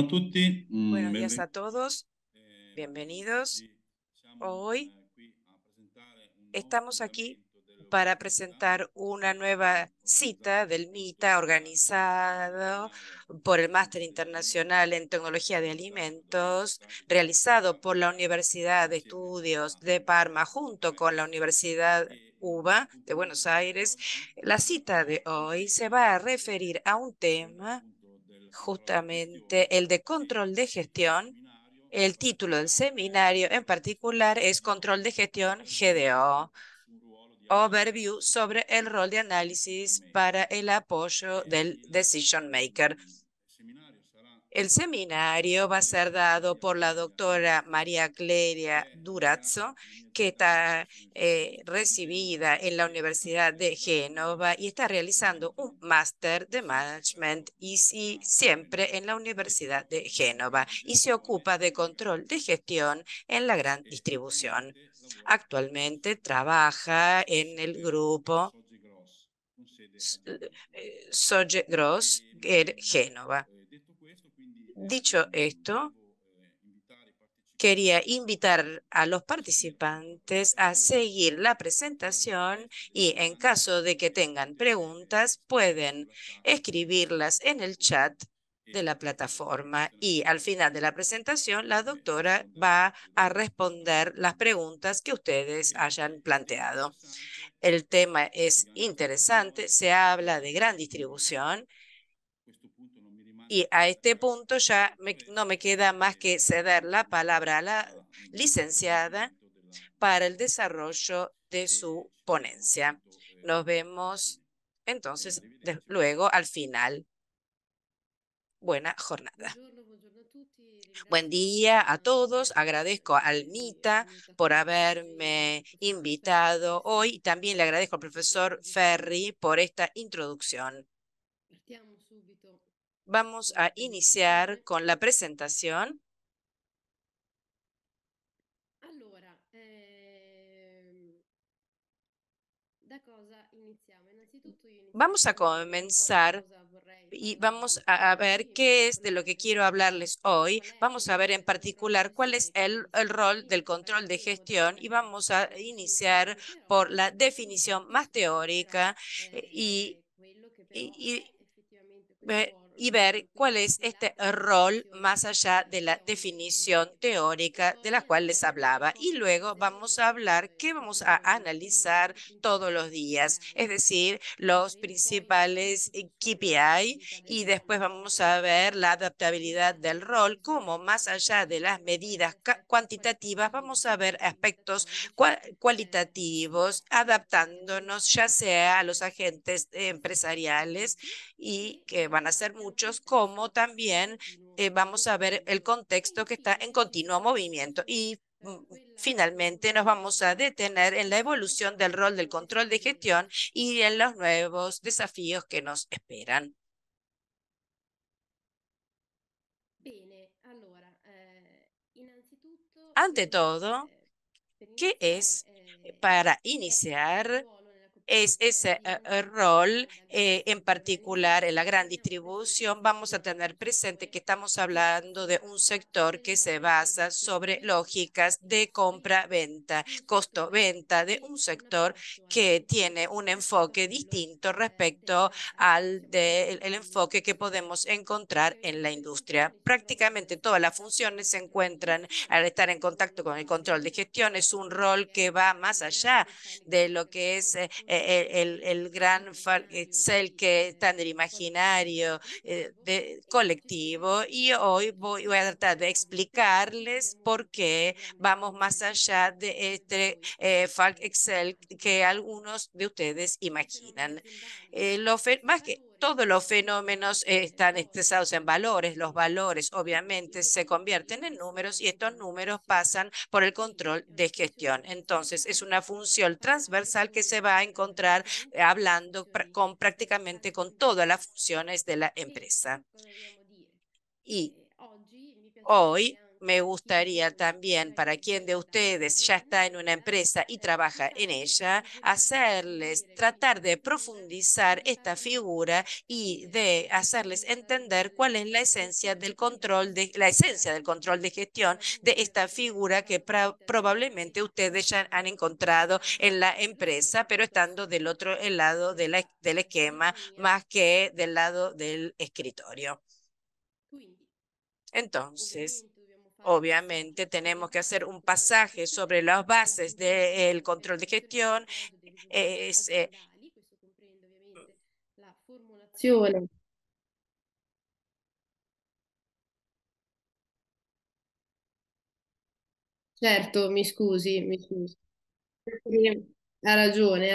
tutti, Buenos días a benvenuti. todos, bienvenidos. Oggi siamo Hoy qui a presentare un nuovo estamos aquí appuntamento para dell'Opportunità, presentar una nueva cita organizzato del MITA, dal Master organizado Internazionale por el in Máster TM Internacional en Tecnología de dall'Università Alimentos, Cattolica di realizado por la Parma, Universidad de insieme Estudios a de Parma, junto con la UBA Universidad e UBA de Buenos l'appuntamento di Aires. oggi La cita de apre hoy se va a referir a un quello tema, appunto del controllo di gestione justamente el de e control de il titolo del gestión. seminario in El título del particolare è seminario en particular es Control de Gestión Overview GDO, sul ruolo di analisi overview sobre el rol de decision análisis maker. para el apoyo del decision maker. Il seminario sarà El dato seminario va a dalla ser dottoressa dado Maria por la Clelia doctora Durazzo, María Clelia che è laureata in Durazzo, economia que aziendale está presso l'Università di Genova recibida en la e sta Universidad de realizzando Génova y está realizando un costantemente máster de ricerca management y sí, siempre nell'ambito en la dei Universidad de settori Génova di y se gestione ocupa de nella control grande de gestión distribuzione en la gran e distribución. attualmente lavora Actualmente presso il gruppo trabaja en el Sogge grupo Sogge Gross con sede a Genova. Soje Gross, Génova. Detto questo, quindi Dicho esto, devo invitare i quería partecipanti invitar a los a seguire appunto la participantes a presentazione seguir la e a porre delle presentación queste, delle y en domande caso de que che tengan potete preguntas, scrivere pueden sulla chat escribirlas en el dopo chat de e la alla plataforma presentazione y al finale final de io la presentación la doctora risponderò va alle a domande. responder las preguntas que ustedes Bene, hayan il tema è planteado. interessante, El tema parliamo di es grande interesante, distribuzione se habla de e gran quindi distribución. a questo punto non mi rimane Y che a este punto lasciare la ya no me dottoressa queda más que e ceder la palabra a iniziare la il licenciada compimento della para el presentazione. desarrollo de E su ci vediamo ponencia. appunto Nos alla vemos fine. entonces Arrivederci. luego al final. Buena jornada. Buongiorno a tutti, Buen ringrazio día a todos. ovviamente Agradezco al al MITA MITA por per l'invitazione, haberme al professor Ferri invitado per hoy. También le agradezco al questa profesor introduzione. Ferri por esta introducción. Partiamo subito Vamos con la a iniciar presentazione. con la presentación. Allora, da cosa iniziamo? Innanzitutto io Vamos a inizierei dicendo un po' di comenzar cosa vorrei y vamos parlarvi a ver oggi, in qué es de lo que quiero particolare hablarles hoy. qual è Vamos a ver en il controllo particular cuál es gestione che el rol del designiamo, control de partiremo gestión y vamos a dalla iniciar definizione por teorica la e definición poi más spiegherò teórica y, quello che però y, è effettivamente questo y ver cuál ruolo al es di là este della rol definizione más allá de la teorica. definición teórica de la cual les Poi hablaba. Y cosa luego vamos a analizzeremo hablar qué vamos tutti i a giorni, analizar i todos principali los días, es KPI. decir, los Vedremo poi gli effetti principales sulla KPI vita y del después team, vamos a ver la adaptabilidad del analizzando le rol, misure como más allá de las quantitative quali gli medidas aspetti cuantitativas, qualitativi vamos che a ver vanno aspectos impattandoci cualitativos, sull'ambiente adaptándonos ya aziendale, sea a los quindi agentes empresariales molti, y e que van a ser anche al muchos, como contesto in también continuo vamos a ver el movimento. E contexto que está en infine ci continuo soffermeremo movimiento. su Y quella finalmente nos vamos a evoluzione detener en la evolución del che rol del stiamo control de descrivendo. gestión y en los nuevos desafíos que nos esperan. Bene, allora, innanzitutto, Ante todo, per ¿qué iniziare, es para qual è il iniciar? ruolo nella Es componente delle ese aziende rol da grandi en distributori particular en la alimentari. gran Teniamo presente che distribución, stiamo vamos a parlando di tener un presente que settore estamos che hablando si de un basa sector que se sull'andamento basa dei sobre costi lógicas de fissi compra-venta, di un settore costo-venta, de e un un sector approccio que analitico tiene un rispetto a enfoque quello distinto respecto della al distribuzione, el quindi enfoque que podemos encontrar en la praticamente le industria. funzioni si trovano Prácticamente todas las sull'età funciones se del controllo di encuentran al gestione, estar en quello contacto che con el va control de gestión. Es un quello rol che que è va más il allá grande file de lo Excel che que es stiamo appunto descrivendo el nel gran immaginario Excel que está en el collettivo imaginario e oggi colectivo. spiegheremo Y perché hoy ci voy a tratar de spostiamo explicarles abbiamo por questo qué grande vamos file más Excel che allá forse de alcuni di este voi Falk Excel que dimenticano. algunos de ustedes I fenomeni imaginan. aziendali sono espressi in Más que valori, todos los quindi fenómenos i están costi expresados en valores. Los sono valores i obviamente se risultati convierten en números y passati estos dalla números gestione. pasan por el Quindi control è una de funzione gestión. Entonces, es trasversale una per función parlare transversal que con se va a encontrar praticamente le hablando funzioni con prácticamente con todas aziendali. las funciones de la E empresa. cosa dobbiamo dire? Y Oggi mi hoy piacerebbe me gustaría también, para quien de ustedes ya está en una empresa y trabaja en ella, tratar de profundizar esta figura y de hacerles entender cuál es la esencia del control de gestión de esta figura que probablemente ustedes ya han encontrado en la empresa, pero estando del otro lado del esquema más que del lado del escritorio. Entonces, obviamente tenemos que hacer un pasaje sobre las bases del control de gestión. Es, Certo, mi scusi, mi scusi. Ha ragione.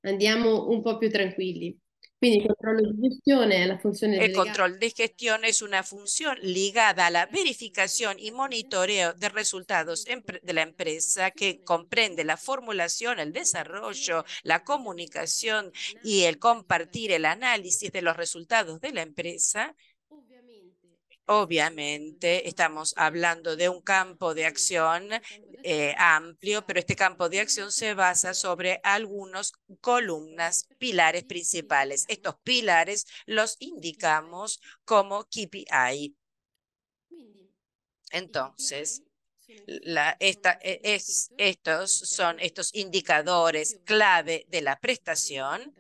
Andiamo un po' più tranquilli. Quindi il controllo di gestione è la funzione El delegata. control de gestión es una función ligada a la verificación y monitoreo de resultados de la empresa que comprende la formulación, el desarrollo, la comunicación y el compartir el análisis de los resultados de la empresa. Obviamente, estamos hablando de un campo de acción amplio, pero este campo de acción se basa sobre algunas columnas, pilares principales. Estos pilares los indicamos como KPI. Entonces, estos indicadores clave de la prestación,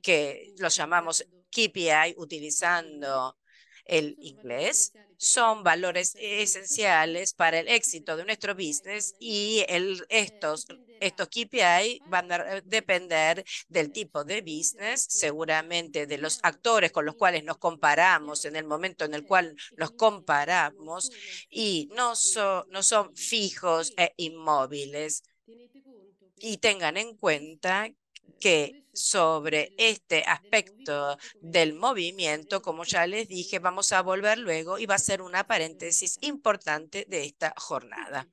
que los llamamos KPI utilizando el inglés, son valores esenciales para el éxito de nuestro business y estos KPI van a depender del tipo de business, seguramente de los actores con los cuales nos comparamos en el momento en el cual nos comparamos y no son fijos e inmóviles. Y tengan en cuenta que sobre este aspecto del movimiento, como ya les dije, vamos a volver luego y va a ser una paréntesis importante de esta jornada.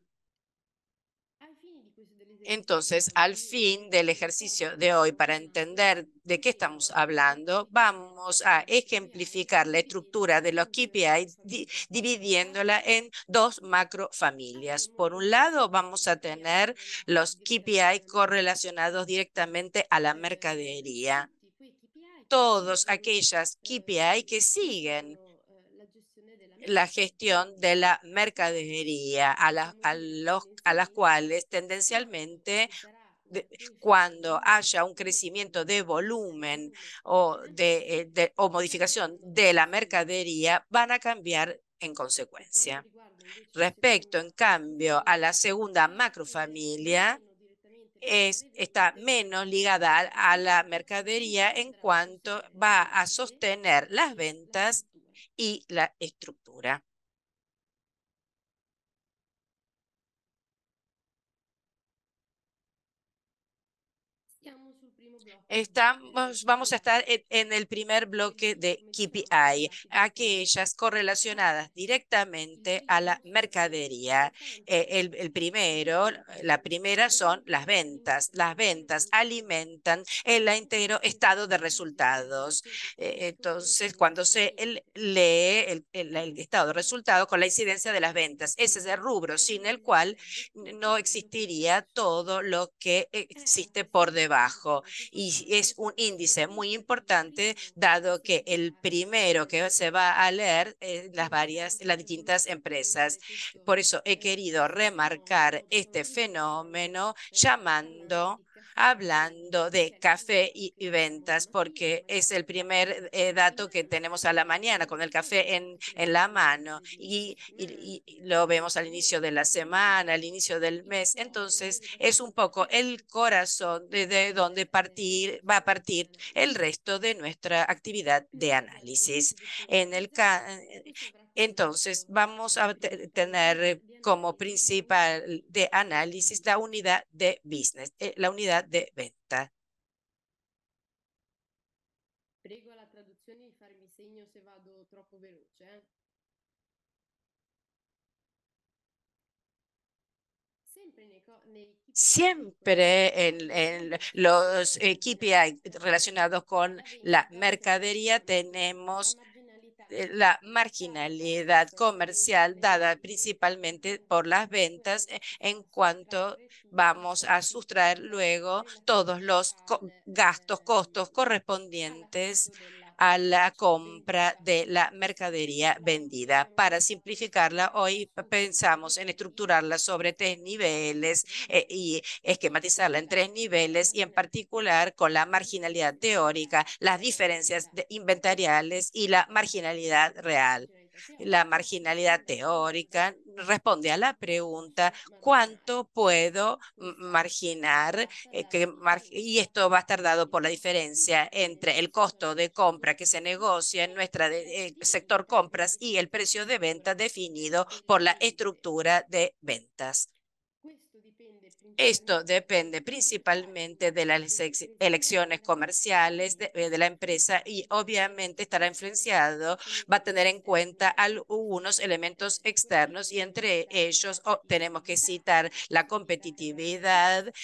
Entonces, al fin del ejercicio de hoy, para entender de qué estamos hablando, vamos a ejemplificar la estructura de los KPI dividiéndola en dos macrofamilias. Por un lado, vamos a tener los KPI correlacionados directamente a la mercadería. Todos aquellas KPI que siguen la gestión de la mercadería, a las cuales tendencialmente cuando haya un crecimiento de volumen o modificación de la mercadería, van a cambiar en consecuencia. Respecto, en cambio, a la segunda macrofamilia, está menos ligada a la mercadería en cuanto va a sostener las ventas y la estructura. Vamos a estar en el primer bloque de KPI, aquellas correlacionadas directamente a la mercadería. La primera son las ventas. Las ventas alimentan el entero estado de resultados. Entonces, cuando se lee el estado de resultados con la incidencia de las ventas, ese es el rubro sin el cual no existiría todo lo que existe por debajo. Y es un índice muy importante, dado que el primero que se va a leer las distintas empresas. Por eso he querido remarcar este fenómeno hablando de café y ventas, porque es el primer dato que tenemos a la mañana con el café en la mano y lo vemos al inicio de la semana, al inicio del mes. Entonces, es un poco el corazón de donde va a partir el resto de nuestra actividad de análisis. Entonces, vamos a tener como principal de análisis la unidad de business, la unidad de venta. Prego alla traduzione di farmi segno se vado troppo veloce. Siempre en los KPI relacionados con la mercadería tenemos la marginalidad comercial dada principalmente por las ventas en cuanto vamos a sustraer luego todos los gastos, costos correspondientes a la compra de la mercadería vendida. Para simplificarla, hoy pensamos en estructurarla sobre 3 niveles y esquematizarla en 3 niveles y en particular con la marginalidad teórica, las diferencias inventariales y la marginalidad real. La marginalidad teórica responde a la pregunta ¿cuánto puedo marginar? Y esto va a estar dado por la diferencia entre el costo de compra que se negocia en nuestro sector compras y el precio de venta definido por la estructura de ventas. Esto depende principalmente de las elecciones comerciales de la empresa y obviamente estará influenciado, va a tener en cuenta algunos elementos externos y entre ellos tenemos que citar la competitividad,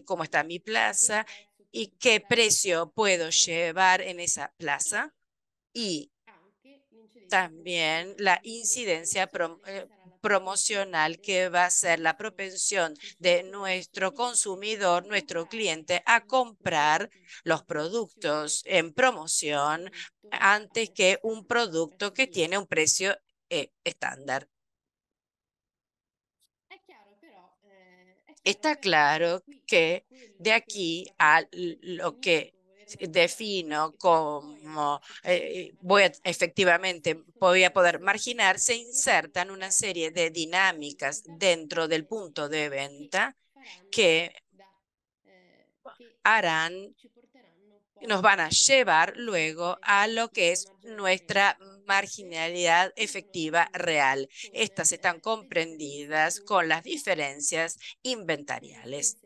cómo está mi plaza y qué precio puedo llevar en esa plaza y también la incidencia promocional que va a ser la propensión de nuestro consumidor, nuestro cliente, a comprar los productos en promoción antes que un producto que tiene un precio estándar. Está claro que de aquí a lo que defino como efectivamente voy a poder marginar, se insertan una serie de dinámicas dentro del punto de venta que nos van a llevar luego a lo que es nuestra marginalidad efectiva real. Estas están comprendidas con las diferencias inventariales.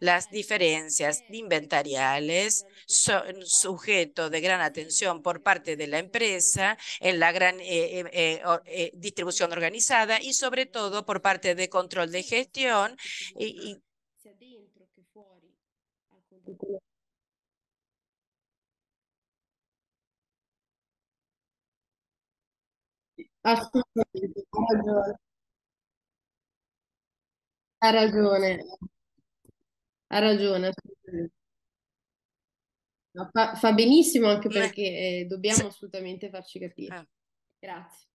Las diferencias inventariales son sujeto de gran atención por parte de la empresa en la gran distribución organizada y sobre todo por parte de control de gestión y Assolutamente, ha ragione. Ha ragione, ha ragione, assolutamente. No, fa benissimo anche perché dobbiamo assolutamente farci capire. Grazie.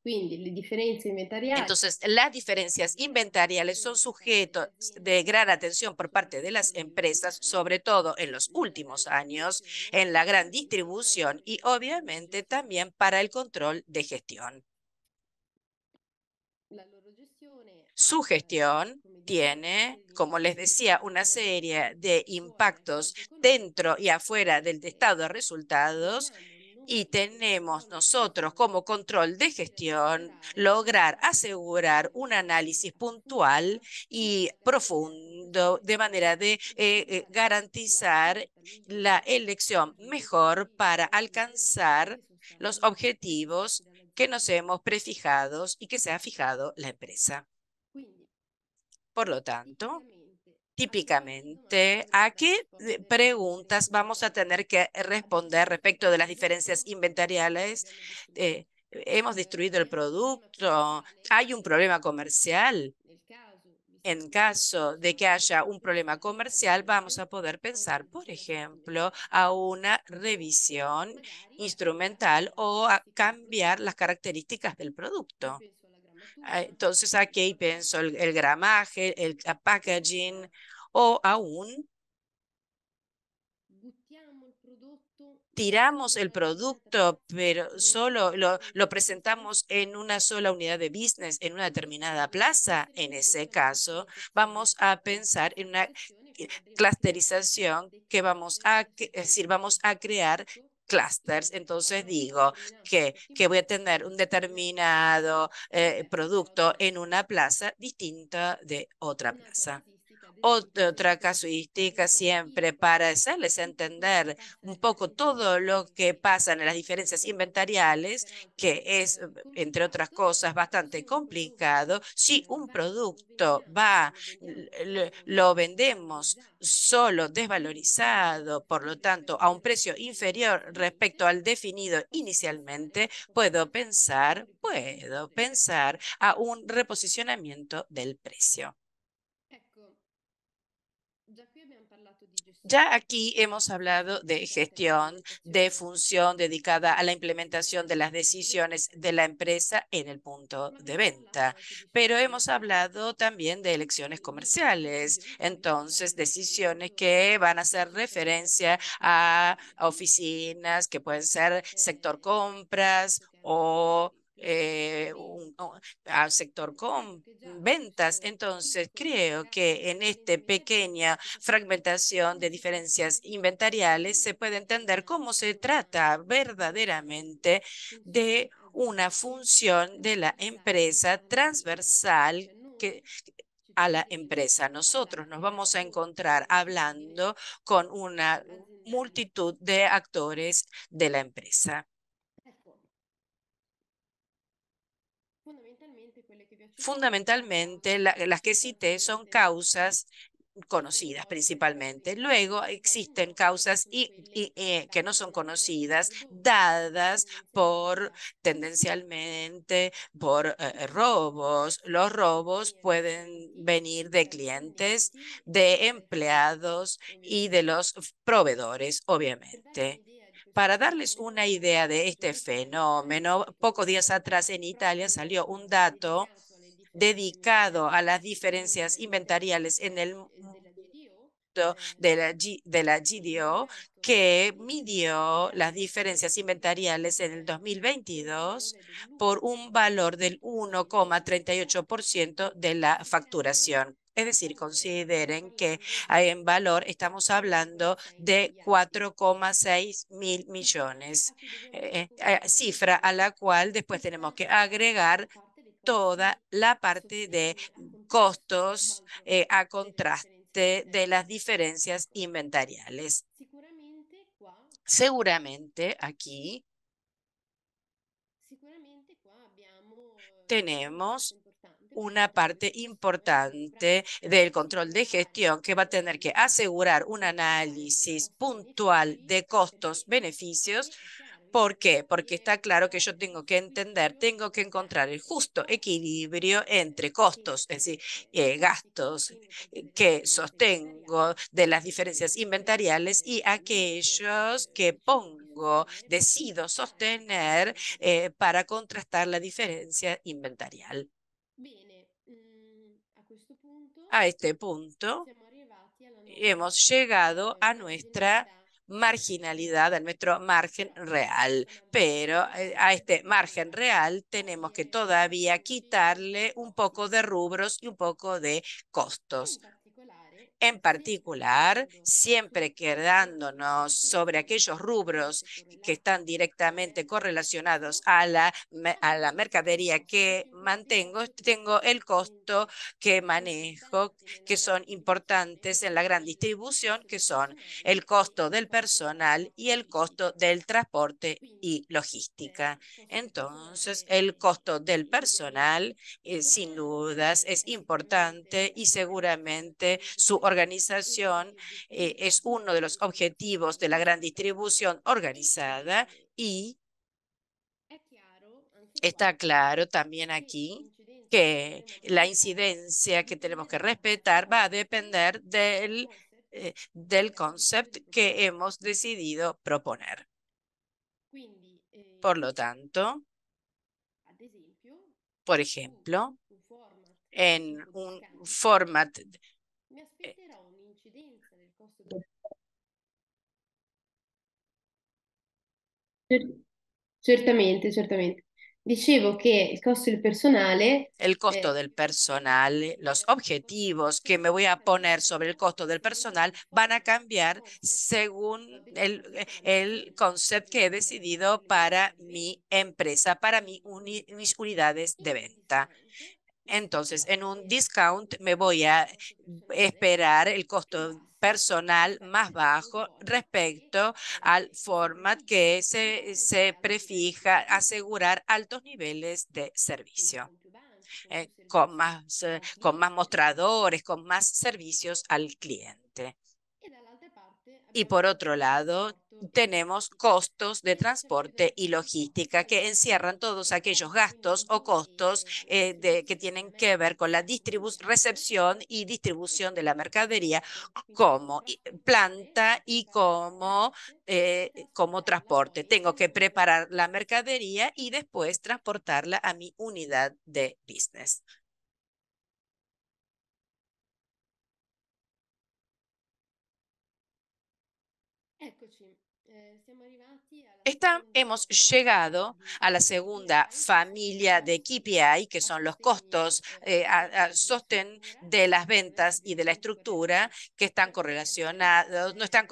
Quindi le differenze inventariali. Entonces, las diferencias inventariales son sujetos de gran atención por parte de las empresas, sobre todo en los últimos años, en la gran distribución y obviamente también para el control de gestión. Su gestión tiene, como les decía, una serie de impactos dentro y afuera del estado de resultados y tenemos nosotros como control de gestión lograr asegurar un análisis puntual y profundo de manera de garantizar la elección mejor para alcanzar los objetivos que nos hemos prefijados y que se ha fijado la empresa. Por lo tanto, típicamente, ¿a qué preguntas vamos a tener que responder respecto de las diferencias inventariales? ¿Hemos destruido el producto? ¿Hay un problema comercial? En caso de que haya un problema comercial, vamos a poder pensar, por ejemplo, a una revisión instrumental o a cambiar las características del producto. Entonces aquí pienso el gramaje, el packaging o aún tiramos el producto, pero solo lo presentamos en una sola unidad de business, en una determinada plaza. En ese caso, vamos a pensar en una clusterización que vamos a, es decir, vamos a crear clusters. Entonces digo que voy a tener un determinado producto en una plaza distinta de otra plaza. Otra casuística siempre para hacerles entender un poco todo lo que pasa en las diferencias inventariales, que es, entre otras cosas, bastante complicado. Si un producto lo vendemos solo desvalorizado, por lo tanto, a un precio inferior respecto al definido inicialmente, puedo pensar a un reposicionamiento del precio. Ya aquí hemos hablado de gestión, de función dedicada a la implementación de las decisiones de la empresa en el punto de venta, pero hemos hablado también de elecciones comerciales, entonces decisiones que van a hacer referencia a oficinas que pueden ser sector compras o al sector con ventas. Entonces, creo que en esta pequeña fragmentación de diferencias inventariales se puede entender cómo se trata verdaderamente de una función de la empresa transversal a la empresa. Nosotros nos vamos a encontrar hablando con una multitud de actores de la empresa. Fundamentalmente, las que cité son causas conocidas principalmente. Luego existen causas que no son conocidas, dadas tendencialmente por robos. Los robos pueden venir de clientes, de empleados y de los proveedores, obviamente. Para darles una idea de este fenómeno, pocos días atrás en Italia salió un dato dedicado a las diferencias inventariales en el mundo de la GDO, que midió las diferencias inventariales en el 2022 por un valor del 1,38% de la facturación. Es decir, consideren que en valor estamos hablando de 4,6 mil millones, cifra a la cual después tenemos que agregar toda la parte de costos a contraste de las diferencias inventariales. Seguramente aquí tenemos una parte importante del control de gestión que va a tener que asegurar un análisis puntual de costos-beneficios. ¿Por qué? Porque está claro que yo tengo que encontrar el justo equilibrio entre costos, es decir, gastos que sostengo de las diferencias inventariales y aquellos que decido sostener para contrastar la diferencia inventarial. A este punto hemos llegado a nuestra marginalidad, a nuestro margen real, pero a este margen real tenemos que todavía quitarle un poco de rubros y un poco de costos. En particular, siempre quedándonos sobre aquellos rubros que están directamente correlacionados a la mercadería que mantengo, tengo el costo que manejo, que son importantes en la gran distribución, que son el costo del personal y el costo del transporte y logística. Entonces, el costo del personal, sin dudas, es importante y seguramente su organización es uno de los objetivos de la gran distribución organizada y está claro también aquí que la incidencia que tenemos que respetar va a depender del concepto que hemos decidido proponer. Por lo tanto, por ejemplo, en un format Certamente, certamente. Dicevo che il costo del personale el costo del personal, los objetivos que me voy a poner sobre el costo del personal van a cambiar según el concepto que he decidido para mi empresa, para mis unidades de venta. Entonces, en un discount me voy a esperar el costo personal más bajo respecto al format que se prefija asegurar altos niveles de servicio, con más mostradores, con más servicios al cliente. Y por otro lado, tenemos costos de transporte y logística que encierran todos aquellos gastos o costos que tienen que ver con la recepción y distribución de la mercadería como planta y como transporte. Tengo que preparar la mercadería y después transportarla a mi unidad de business. Hemos llegado a la segunda familia de KPI, que son los costos sostén de las ventas y de la estructura, que están correlacionados, no están,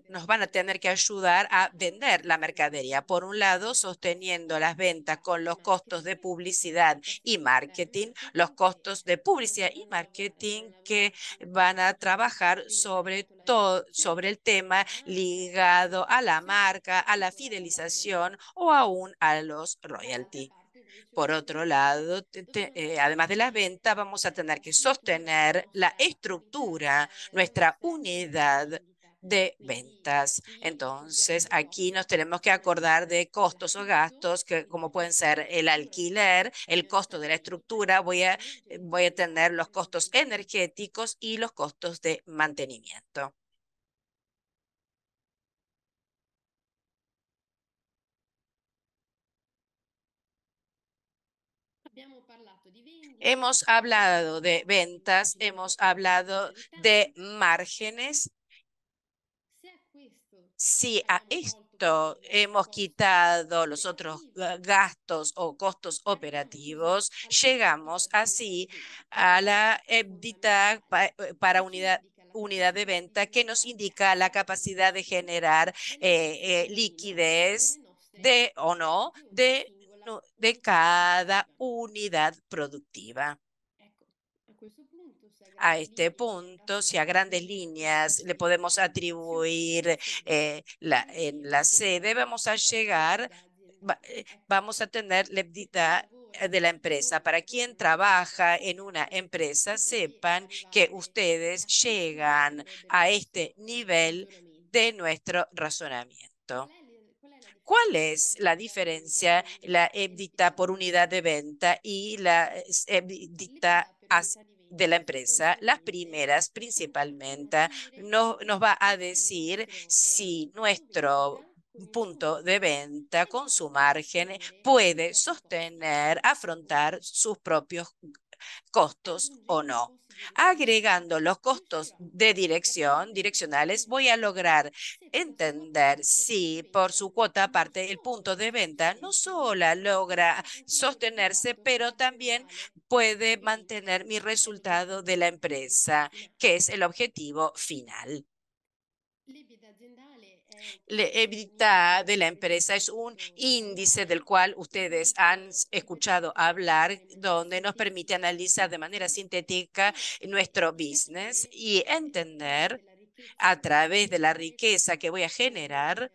nos van a tener que ayudar a vender la mercadería. Por un lado, sosteniendo las ventas con los costos de publicidad y marketing, los costos de publicidad y marketing que van a trabajar sobre todo, sobre el tema ligado a la marca, a la fidelización o aún a los royalty. Por otro lado, además de la venta, vamos a tener que sostener la estructura, nuestra unidad de ventas. Entonces, aquí nos tenemos que acordar de costos o gastos, que como pueden ser el alquiler, el costo de la estructura, voy a tener los costos energéticos y los costos de mantenimiento. Hemos hablado de ventas, hemos hablado de márgenes. Si a esto hemos quitado los otros gastos o costos operativos, llegamos así a la EBITDA para unidad de venta, que nos indica la capacidad de generar liquidez o no de cada unidad productiva. A este punto, si a grandes líneas le podemos atribuir en la sede, vamos a tener la EBITDA de la empresa. Para quien trabaja en una empresa, sepan que ustedes llegan a este nivel de nuestro razonamiento. ¿Cuál es la diferencia, la EBITDA por unidad de venta y la EBITDA de la empresa? Las primeras, principalmente, nos va a decir si nuestro punto de venta con su margen puede sostener, afrontar sus propios costos o no. Agregando los costos de direccionales, voy a lograr entender si por su cuota aparte el punto de venta no solo logra sostenerse, pero también puede mantener mi resultado de la empresa, que es el objetivo final. La EBITDA de la empresa es un índice del cual ustedes han escuchado hablar, donde nos permite analizar de manera sintética nuestro business y entender a través de la riqueza que voy a generar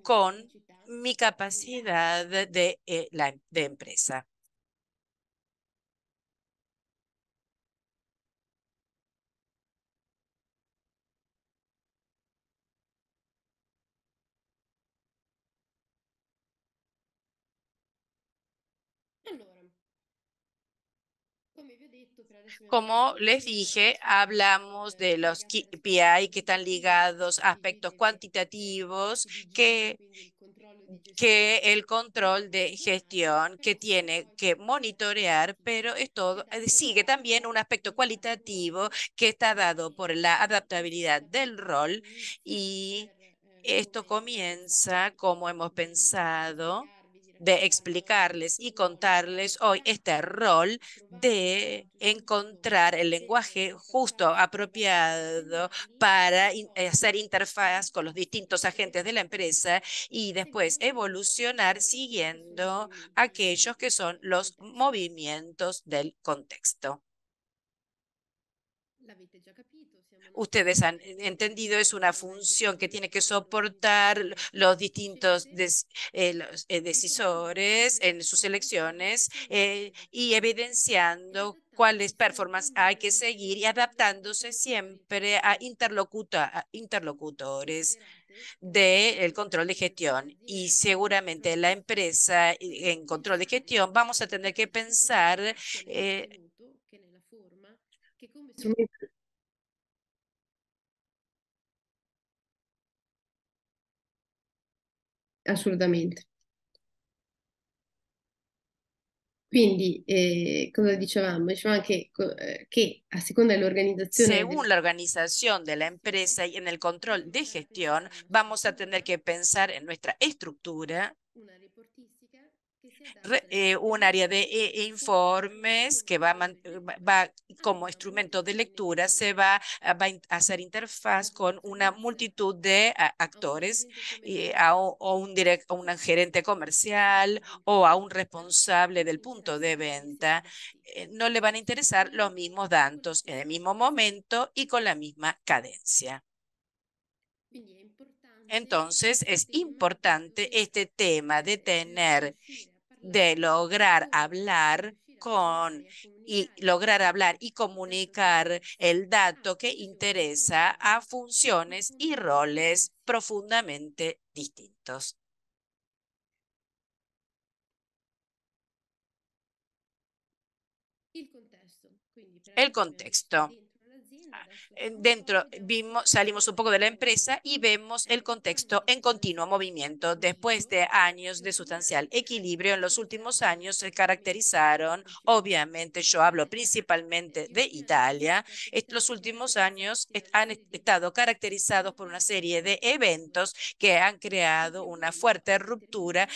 con mi capacidad de empresa. Como les dije, hablamos de los KPI que están ligados a aspectos cuantitativos que el control de gestión que tiene que monitorear, pero sigue también un aspecto cualitativo que está dado por la adaptabilidad del rol, y esto comienza, como hemos pensado, de explicarles y contarles hoy este rol de encontrar el lenguaje justo, apropiado para hacer interfaz con los distintos agentes de la empresa y después evolucionar siguiendo aquellos que son los movimientos del contexto. Ustedes han entendido, es una función que tiene que soportar los distintos decisores en sus elecciones y evidenciando cuáles performances hay que seguir y adaptándose siempre a interlocutores del control de gestión. Y seguramente la empresa en control de gestión vamos a tener que pensar Assolutamente. Quindi, cosa dicevamo? Dicevamo che a seconda dell'organizzazione según la organización de la empresa y en el control de gestión, vamos a tener que pensar en nuestra estructura, un área de informes que va como instrumento de lectura, va a hacer interfaz con una multitud de actores, o un gerente comercial o a un responsable del punto de venta. No le van a interesar los mismos datos en el mismo momento y con la misma cadencia. Entonces, es importante este tema de lograr hablar y comunicar el dato que interesa a funciones y roles profundamente distintos. El contexto. Salimos un poco de la empresa y vemos el contexto en continuo movimiento. Después de años de sustancial equilibrio, en los últimos años se caracterizaron, obviamente yo hablo principalmente de Italia, los últimos años han estado caracterizados por una serie de eventos que han creado una fuerte ruptura,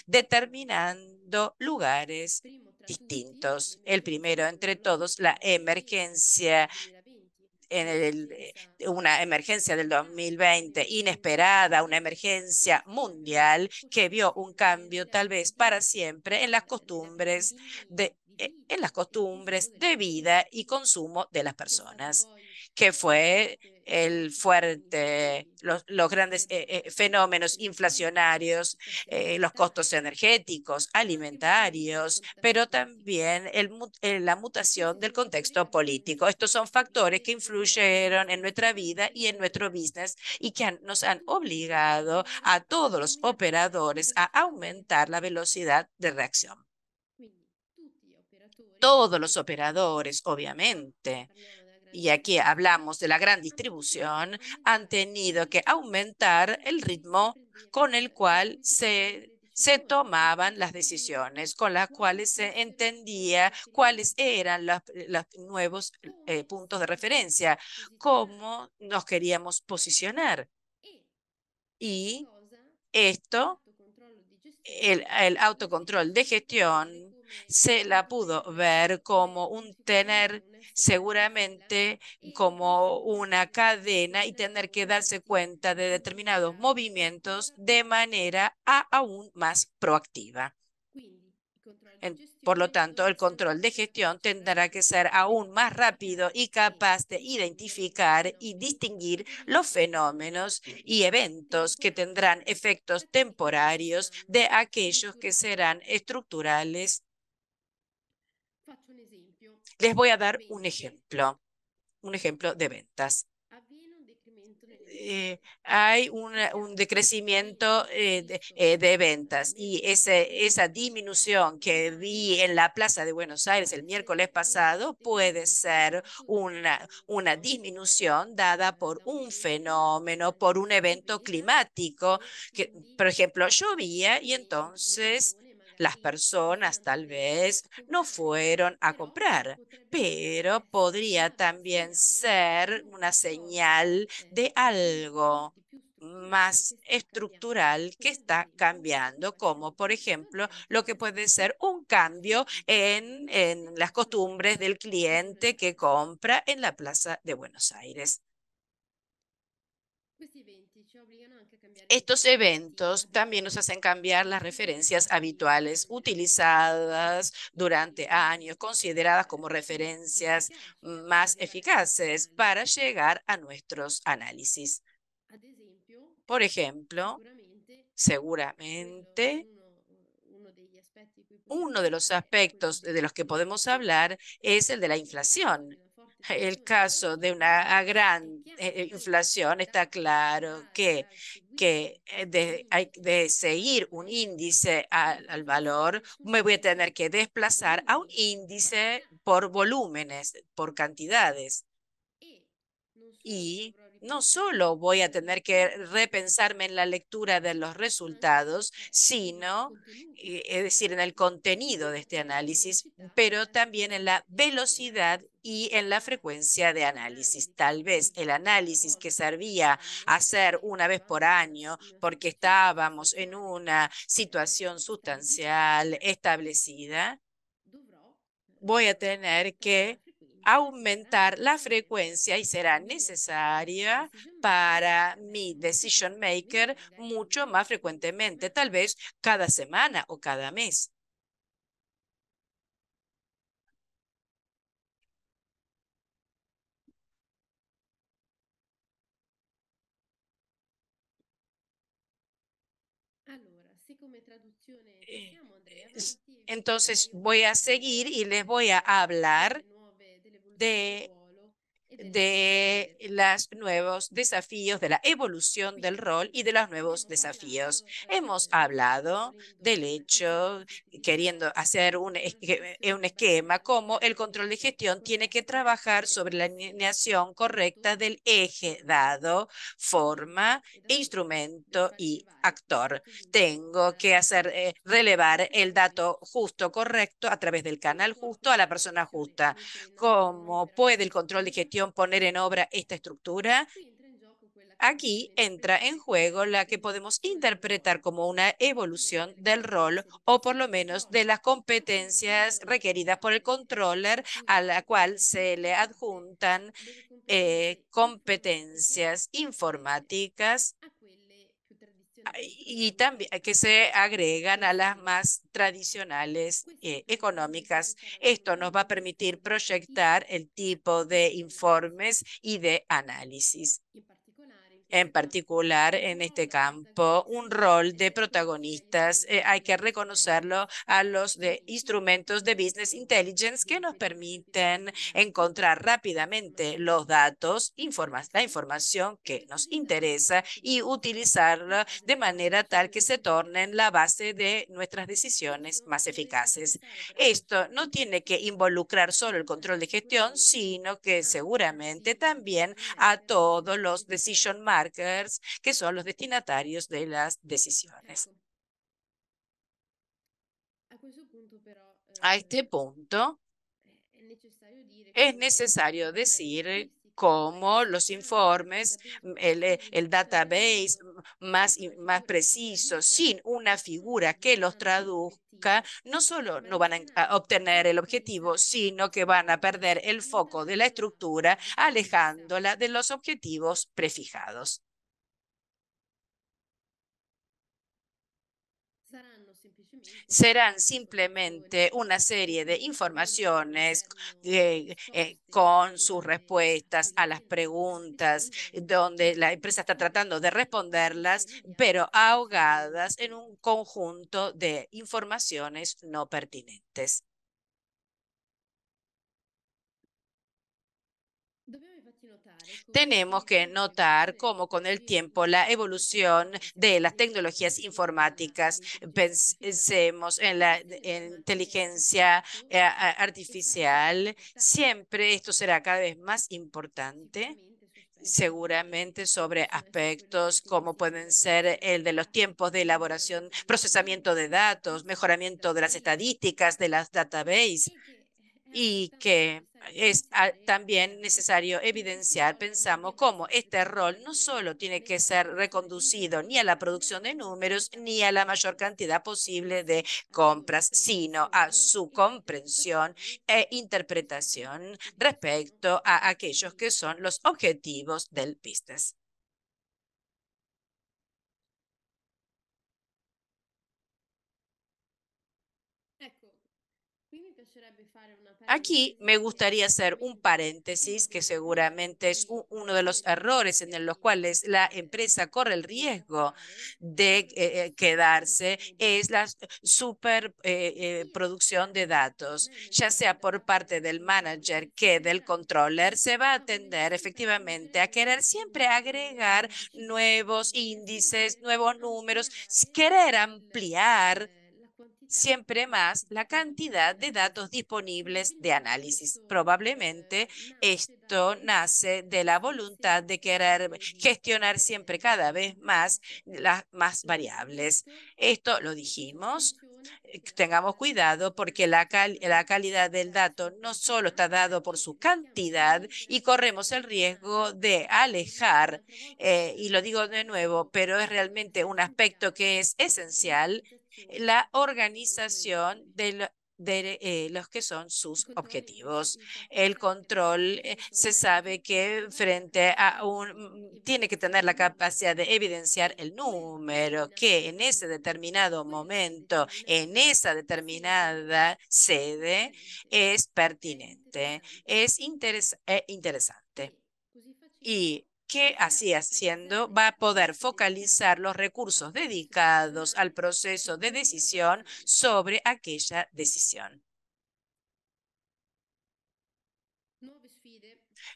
determinando lugares distintos. El primero entre todos, la emergencia una emergencia del 2020 inesperada, una emergencia mundial que vio un cambio tal vez para siempre en las costumbres de vida y consumo de las personas, que fue los grandes fenómenos inflacionarios, los costos energéticos, alimentarios, pero también la mutación del contexto político. Estos son factores que influyeron en nuestra vida y en nuestro business y que nos han obligado a todos los operadores a aumentar la velocidad de reacción. Todos los operadores, obviamente, y aquí hablamos de la gran distribución, han tenido que aumentar el ritmo con el cual se tomaban las decisiones, con las cuales se entendía cuáles eran los nuevos puntos de referencia, cómo nos queríamos posicionar. Y esto, el autocontrol de gestión, se la pudo ver como tener seguramente como una cadena y tener que darse cuenta de determinados movimientos de manera aún más proactiva. Por lo tanto, el control de gestión tendrá que ser aún más rápido y capaz de identificar y distinguir los fenómenos y eventos que tendrán efectos temporarios de aquellos que serán estructurales. Les voy a dar un ejemplo de ventas. Hay un decrecimiento de ventas y esa disminución que vi en la Plaza de Buenos Aires el miércoles pasado puede ser una disminución dada por un fenómeno, por un evento climático, que, por ejemplo, llovía y entonces las personas tal vez no fueron a comprar, pero podría también ser una señal de algo más estructural que está cambiando, como por ejemplo lo que puede ser un cambio en las costumbres del cliente que compra en la Plaza de Buenos Aires. Estos eventos también nos hacen cambiar las referencias habituales utilizadas durante años, consideradas como referencias más eficaces para llegar a nuestros análisis. Por ejemplo, seguramente uno de los aspectos de los que podemos hablar es el de la inflación. El caso de una gran inflación, está claro que hay de seguir un índice al valor, me voy a tener que desplazar a un índice por volúmenes, por cantidades. Y no solo voy a tener que repensarme en la lectura de los resultados, sino, es decir, en el contenido de este análisis, pero también en la velocidad y en la frecuencia de análisis. Tal vez el análisis que servía hacer una vez por año porque estábamos en una situación sustancial establecida, voy a tener que aumentar la frecuencia y será necesaria para mi decision maker mucho más frecuentemente, tal vez cada semana o cada mes. Entonces voy a seguir y les voy a hablar de los nuevos desafíos, de la evolución del rol y de los nuevos desafíos. Hemos hablado del hecho, queriendo hacer un esquema, como el control de gestión tiene que trabajar sobre la alineación correcta del eje dado, forma, instrumento y actor. Tengo que hacer relevar el dato justo, correcto, a través del canal justo a la persona justa. ¿Cómo puede el control de gestión poner en obra esta estructura? Aquí entra en juego la que podemos interpretar como una evolución del rol o por lo menos de las competencias requeridas por el controller, a la cual se le adjuntan competencias informáticas y también que se agregan a las más tradicionales económicas. Esto nos va a permitir proyectar el tipo de informes y de análisis. En particular, en este campo, un rol de protagonistas, hay que reconocerlo a los de instrumentos de Business Intelligence que nos permiten encontrar rápidamente los datos, la información que nos interesa y utilizarla de manera tal que se tornen la base de nuestras decisiones más eficaces. Esto no tiene que involucrar solo el control de gestión, sino que seguramente también a todos los decision markers, que son los destinatarios de las decisiones. A este punto, es necesario decir cómo los informes, el database más preciso, sin una figura que los traduzca, no solo no van a obtener el objetivo, sino que van a perder el foco de la estructura, alejándola de los objetivos prefijados. Serán simplemente una serie de informaciones con sus respuestas a las preguntas, donde la empresa está tratando de responderlas, pero ahogadas en un conjunto de informaciones no pertinentes. Tenemos que notar cómo con el tiempo la evolución de las tecnologías informáticas, pensemos en la inteligencia artificial, siempre esto será cada vez más importante. Seguramente sobre aspectos como pueden ser el de los tiempos de elaboración, procesamiento de datos, mejoramiento de las estadísticas de las databases, y que es también necesario evidenciar, pensamos, cómo este rol no solo tiene que ser reconducido ni a la producción de números ni a la mayor cantidad posible de compras, sino a su comprensión e interpretación respecto a aquellos que son los objetivos del business. Aquí me gustaría hacer un paréntesis que seguramente es uno de los errores en los cuales la empresa corre el riesgo de quedarse, es la superproducción de datos, ya sea por parte del manager que del controller. Se va a tender efectivamente a querer siempre agregar nuevos índices, nuevos números, querer ampliar siempre más la cantidad de datos disponibles de análisis. Probablemente esto nace de la voluntad de querer gestionar siempre cada vez más las más variables. Esto lo dijimos. Tengamos cuidado porque la calidad del dato no solo está dado por su cantidad y corremos el riesgo de alejar, y lo digo de nuevo, pero es realmente un aspecto que es esencial, la organización de los que son sus objetivos. El control se sabe que frente a tiene que tener la capacidad de evidenciar el número que en ese determinado momento, en esa determinada sede, es pertinente, es interesante. Y que así haciendo va a poder focalizar los recursos dedicados al proceso de decisión sobre aquella decisión.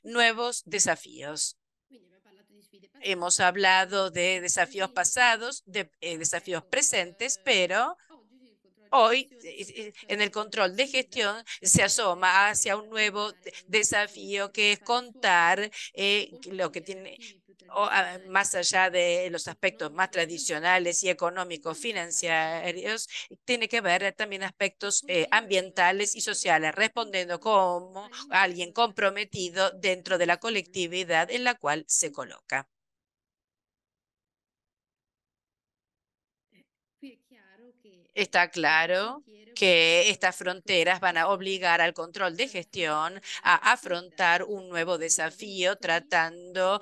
Nuevos desafíos. Hemos hablado de desafíos pasados, de desafíos presentes, pero hoy en el control de gestión se asoma hacia un nuevo desafío que es contar lo que tiene más allá de los aspectos más tradicionales y económicos financieros, tiene que ver también aspectos ambientales y sociales, respondiendo como alguien comprometido dentro de la colectividad en la cual se coloca. Está claro que estas fronteras van a obligar al control de gestión a afrontar un nuevo desafío, tratando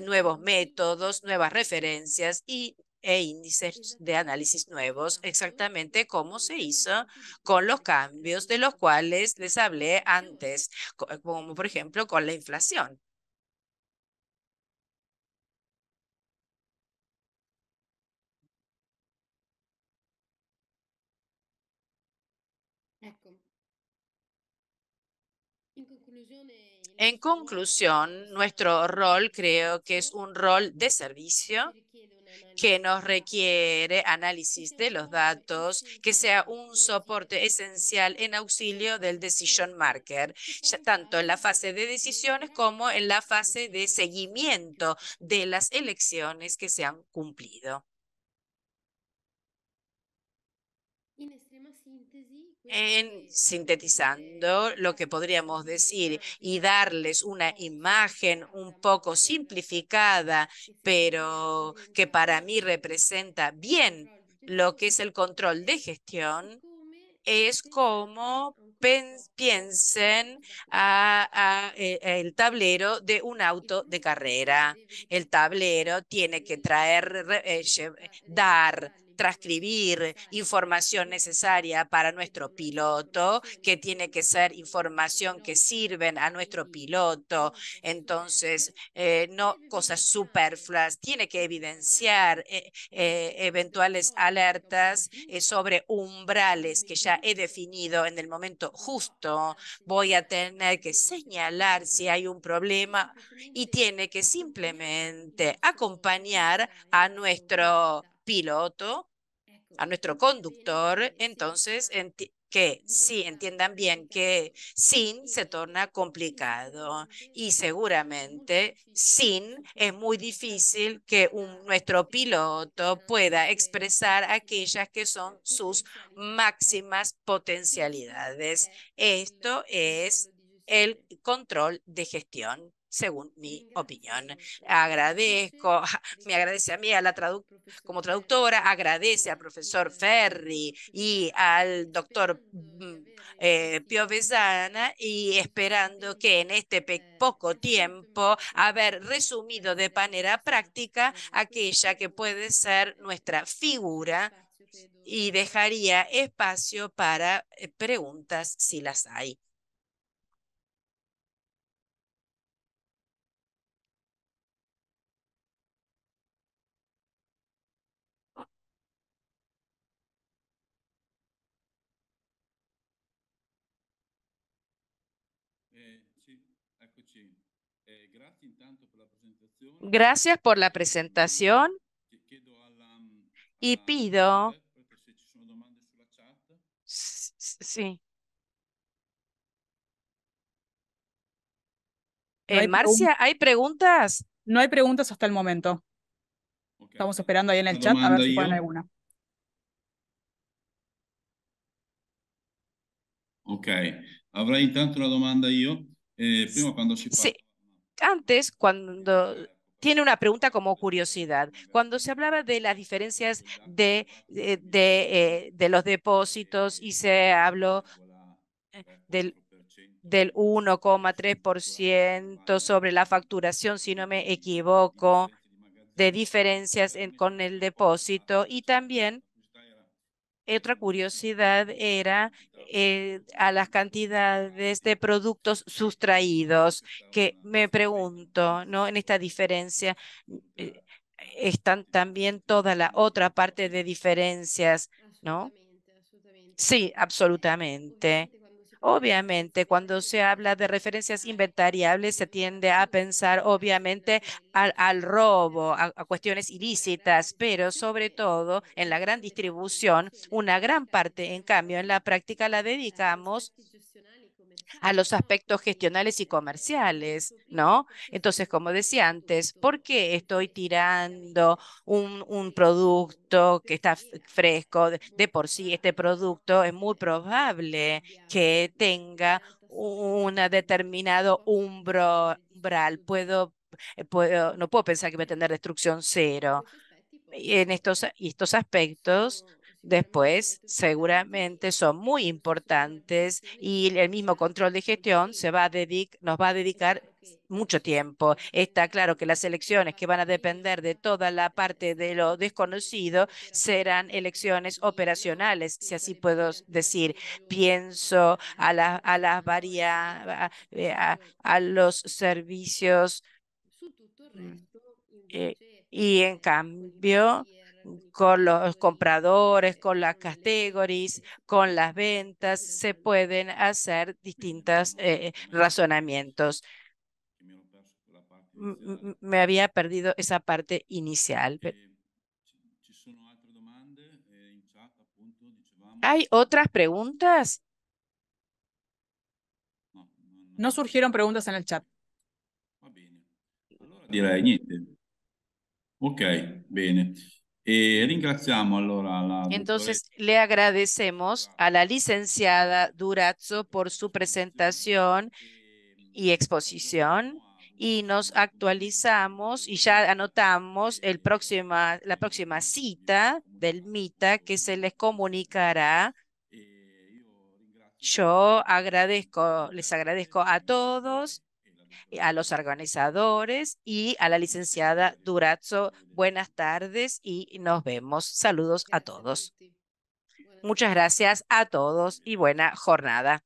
nuevos métodos, nuevas referencias e índices de análisis nuevos, exactamente como se hizo con los cambios de los cuales les hablé antes, como por ejemplo con la inflación. En conclusión, nuestro rol creo que es un rol de servicio que nos requiere análisis de los datos, que sea un soporte esencial en auxilio del decision maker, ya tanto en la fase de decisiones como en la fase de seguimiento de las elecciones que se han cumplido. En sintetizando lo que podríamos decir y darles una imagen un poco simplificada, pero que para mí representa bien lo que es el control de gestión, es como piensen el tablero de un auto de carrera. El tablero tiene que traer, dar, transcribir información necesaria para nuestro piloto, que tiene que ser información que sirven a nuestro piloto. Entonces, no cosas superfluas, tiene que evidenciar eventuales alertas sobre umbrales que ya he definido en el momento justo. Voy a tener que señalar si hay un problema y tiene que simplemente acompañar a nuestro piloto, a nuestro conductor, entonces que sí, entiendan bien que sin se torna complicado y seguramente sin es muy difícil que nuestro piloto pueda expresar aquellas que son sus máximas potencialidades. Esto es el control de gestión, según mi opinión. Agradezco, me agradece a mí, como traductora, agradece al profesor Ferri y al doctor Piovesana, y esperando que en este poco tiempo haber resumido de manera práctica aquella que puede ser nuestra figura, y dejaría espacio para preguntas si las hay. Gracias por la presentación y pido, sí. No hay Marcia, ¿hay preguntas? No hay preguntas hasta el momento. Estamos esperando ahí en el chat a ver si ponen alguna. Ok, avrei intanto una domanda io. Prima quando si Sí, parla... antes, cuando tiene una pregunta como curiosidad, cuando se hablaba de las diferencias de los depósitos y se habló del 1,3% sobre la facturación, si no me equivoco, de diferencias con el depósito, y también otra curiosidad era a las cantidades de productos sustraídos, que me pregunto, ¿no? En esta diferencia eh, están también toda la otra parte de diferencias, ¿no? Assolutamente. Sí, absolutamente. Obviamente, cuando se habla de referencias inventariables, se tiende a pensar, obviamente, al robo, a cuestiones ilícitas, pero sobre todo en la gran distribución, una gran parte, en cambio, en la práctica la dedicamos a los aspectos gestionales y comerciales, ¿no? Entonces, como decía antes, ¿por qué estoy tirando un producto que está fresco? De por sí, este producto es muy probable que tenga un determinado umbral. No puedo pensar que va a tener destrucción cero. Y en estos aspectos, después, seguramente son muy importantes, y el mismo control de gestión nos va a dedicar mucho tiempo. Está claro que las elecciones que van a depender de toda la parte de lo desconocido serán elecciones operacionales, si así puedo decir. Pienso a los servicios. eh, y en cambio, con los compradores, con las categories, con las ventas, se pueden hacer distintos razonamientos. Me había perdido esa parte inicial. ¿Hay otras preguntas? No surgieron preguntas en el chat. Direi niente. Ok, bene. E ringraziamo allora la Entonces, le agradecemos a la licenciada Durazzo por su presentación y exposición, y nos actualizamos y ya anotamos la próxima cita del MITA, que se les comunicará. Les agradezco a todos, a los organizadores y a la licenciada Durazzo. Buenas tardes y nos vemos. Saludos a todos. Muchas gracias a todos y buena jornada.